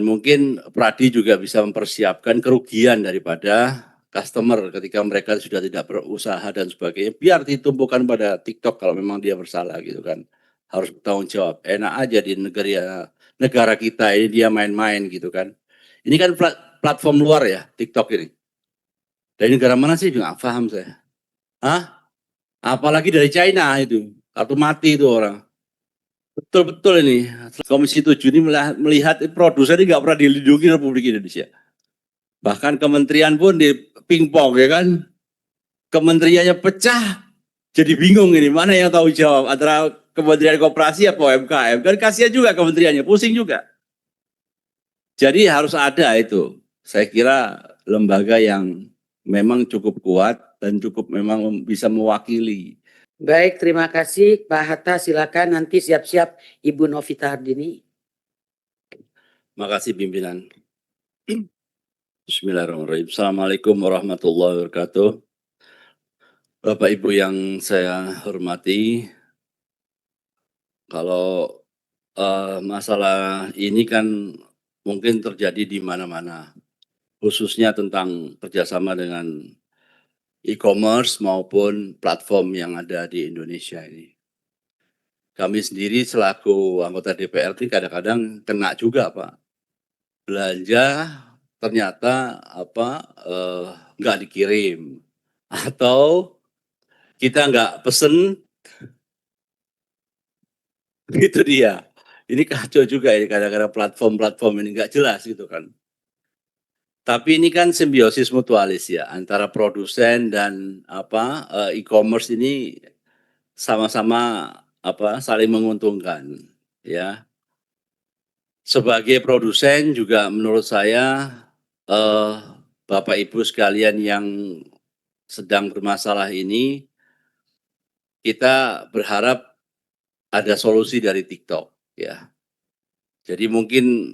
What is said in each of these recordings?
Mungkin Pradi juga bisa mempersiapkan kerugian daripada customer ketika mereka sudah tidak berusaha dan sebagainya, biar ditumpukan pada TikTok kalau memang dia bersalah gitu kan. Harus bertanggung jawab. Enak aja di negara kita ini dia main-main gitu kan. Ini kan platform luar ya, TikTok ini. Dari negara mana sih? Nggak paham saya. Hah? Apalagi dari China itu. Kartu mati itu orang. Betul-betul ini. Komisi 7 ini melihat produsen ini nggak pernah dilindungi Republik Indonesia. Bahkan kementerian pun di pingpong ya kan. Kementeriannya pecah. Jadi bingung ini mana yang tahu jawab antara Kementerian Koperasi atau UMKM. Kan kasihan juga kementeriannya, pusing juga. Jadi harus ada itu. Saya kira lembaga yang memang cukup kuat dan cukup memang bisa mewakili. Baik, terima kasih Pak Hatta. Silakan nanti siap-siap Ibu Novita Hardini. Makasih pimpinan. Bismillahirrahmanirrahim. Assalamualaikum warahmatullahi wabarakatuh. Bapak Ibu yang saya hormati, kalau masalah ini kan mungkin terjadi di mana-mana, khususnya tentang kerjasama dengan e-commerce maupun platform yang ada di Indonesia ini. Kami sendiri selaku anggota DPR ini kadang-kadang kena juga Pak. Belanja ternyata nggak dikirim atau kita nggak pesen, itu dia. Ini kacau juga ini kadang-kadang platform-platform ini nggak jelas gitu kan. Tapi ini kan simbiosis mutualis ya antara produsen dan e-commerce ini sama-sama saling menguntungkan ya. Sebagai produsen juga menurut saya Bapak Ibu sekalian yang sedang bermasalah ini, kita berharap ada solusi dari TikTok ya. Jadi mungkin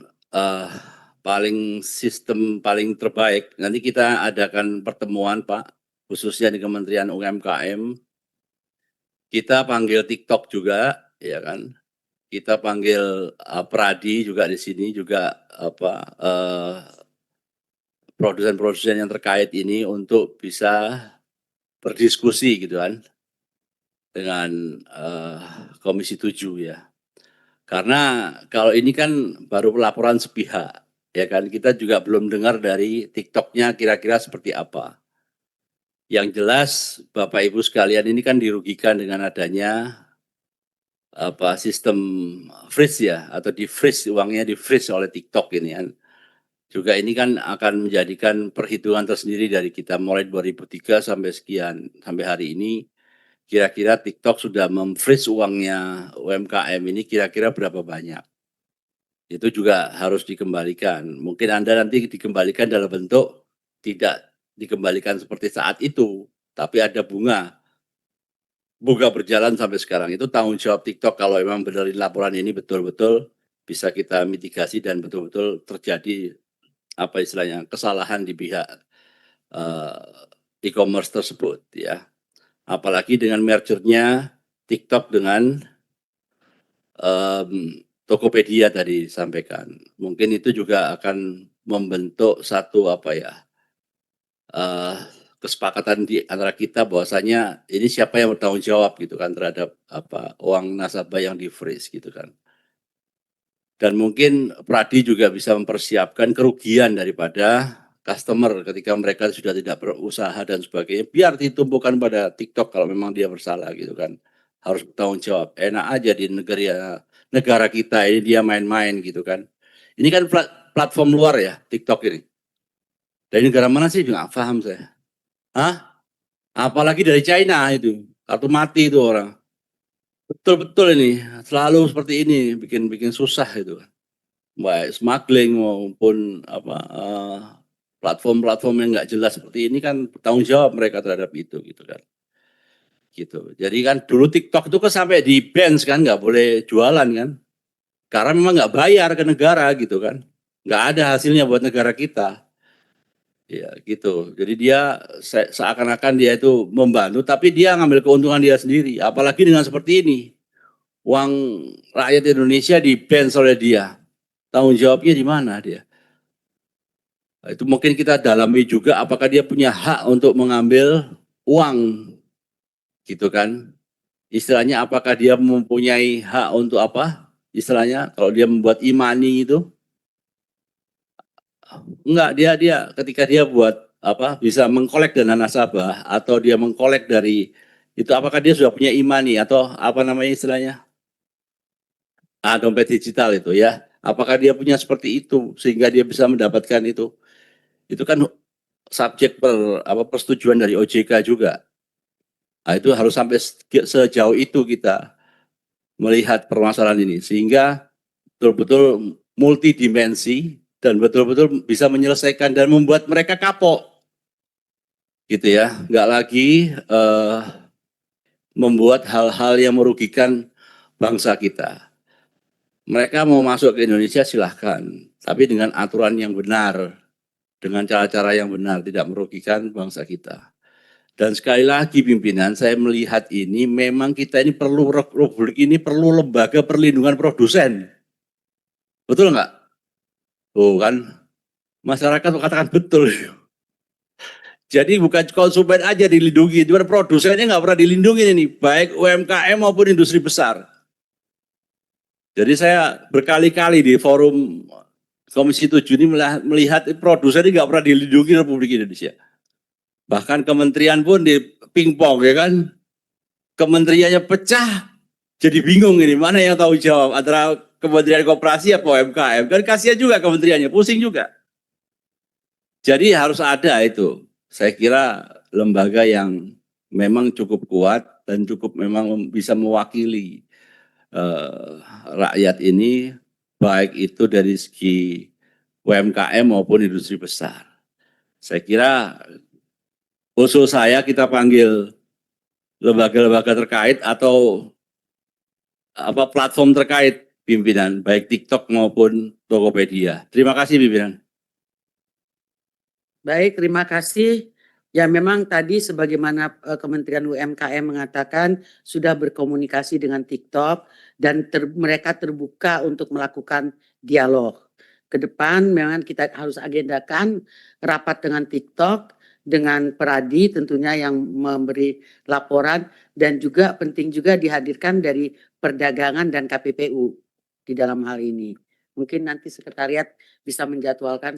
sistem paling terbaik nanti kita adakan pertemuan Pak, khususnya di Kementerian UMKM. Kita panggil TikTok juga ya kan. Kita panggil Pradi juga di sini juga produsen-produsen yang terkait ini untuk bisa berdiskusi gitu kan dengan Komisi 7 ya. Karena kalau ini kan baru laporan sepihak, ya kan kita juga belum dengar dari TikToknya kira-kira seperti apa. Yang jelas Bapak Ibu sekalian ini kan dirugikan dengan adanya sistem freeze ya atau di freeze uangnya di freeze oleh TikTok ini kan. Juga ini kan akan menjadikan perhitungan tersendiri dari kita mulai 2003 sampai sekian sampai hari ini. Kira-kira TikTok sudah memfreeze uangnya UMKM ini kira-kira berapa banyak. Itu juga harus dikembalikan. Mungkin Anda nanti dikembalikan dalam bentuk tidak dikembalikan seperti saat itu, tapi ada bunga. Bunga berjalan sampai sekarang. Itu tanggung jawab TikTok kalau memang benar laporan ini betul-betul bisa kita mitigasi dan betul-betul terjadi kesalahan di pihak e-commerce tersebut ya. Apalagi dengan mergernya TikTok dengan Tokopedia tadi disampaikan. Mungkin itu juga akan membentuk satu kesepakatan di antara kita bahwasanya ini siapa yang bertanggung jawab gitu kan terhadap uang nasabah yang di-freeze gitu kan. Dan mungkin Pradi juga bisa mempersiapkan kerugian daripada customer ketika mereka sudah tidak berusaha dan sebagainya, biar ditumpukan pada TikTok kalau memang dia bersalah gitu kan. Harus bertanggung jawab. Enak aja di negara kita ini dia main-main gitu kan. Ini kan platform luar ya, TikTok ini. Dari negara mana sih? Nggak paham saya. Hah? Apalagi dari China itu. Kartu mati itu orang. Betul-betul ini. Selalu seperti ini. Bikin susah itu kan. Baik smuggling maupun platform-platform yang nggak jelas seperti ini kan bertanggung jawab mereka terhadap itu gitu kan. Gitu. Jadi kan dulu TikTok itu kan sampai di-ban kan nggak boleh jualan kan. Karena memang nggak bayar ke negara gitu kan. Nggak ada hasilnya buat negara kita. Ya gitu. Jadi dia seakan-akan dia itu membantu tapi dia ngambil keuntungan dia sendiri. Apalagi dengan seperti ini. Uang rakyat Indonesia di-ban oleh dia. Tanggung jawabnya di mana dia? Nah, itu mungkin kita dalami juga apakah dia punya hak untuk mengambil uang, gitu kan. Istilahnya apakah dia mempunyai hak untuk apa? Istilahnya kalau dia membuat e-money itu, enggak, dia ketika dia buat apa, bisa mengkolek dana nasabah atau dia mengkolek dari itu, apakah dia sudah punya e-money atau apa namanya istilahnya? Dompet digital itu ya. Apakah dia punya seperti itu sehingga dia bisa mendapatkan itu? Itu kan subjek persetujuan dari OJK juga. Nah, itu harus sampai sejauh itu kita melihat permasalahan ini sehingga betul-betul multidimensi dan betul-betul bisa menyelesaikan dan membuat mereka kapok, gitu ya. Nggak lagi membuat hal-hal yang merugikan bangsa kita. Mereka mau masuk ke Indonesia silahkan, tapi dengan aturan yang benar, dengan cara-cara yang benar, tidak merugikan bangsa kita. Dan sekali lagi pimpinan, saya melihat ini memang kita ini perlu, Republik ini perlu lembaga perlindungan produsen. Betul nggak? Tuh kan, masyarakat katakan betul. Jadi bukan konsumen aja dilindungi, cuma produsennya nggak pernah dilindungi ini, baik UMKM maupun industri besar. Jadi saya berkali-kali di forum Komisi 7 ini melihat produsen ini nggak pernah dilindungi Republik Indonesia. Bahkan kementerian pun di pingpong ya kan, kementeriannya pecah, jadi bingung ini mana yang tahu jawab antara Kementerian Koperasi atau UMKM, kan kasihan juga kementeriannya, pusing juga. Jadi harus ada itu, saya kira lembaga yang memang cukup kuat dan cukup memang bisa mewakili rakyat ini, baik itu dari segi UMKM maupun industri besar. Saya kira usul saya kita panggil lembaga-lembaga terkait atau apa platform terkait pimpinan, baik TikTok maupun Tokopedia. Terima kasih pimpinan. Baik, terima kasih. Ya memang tadi sebagaimana Kementerian UMKM mengatakan sudah berkomunikasi dengan TikTok dan mereka terbuka untuk melakukan dialog. Ke depan memang kita harus agendakan rapat dengan TikTok, dengan Peradi tentunya yang memberi laporan, dan juga penting juga dihadirkan dari perdagangan dan KPPU di dalam hal ini. Mungkin nanti sekretariat bisa menjadwalkan.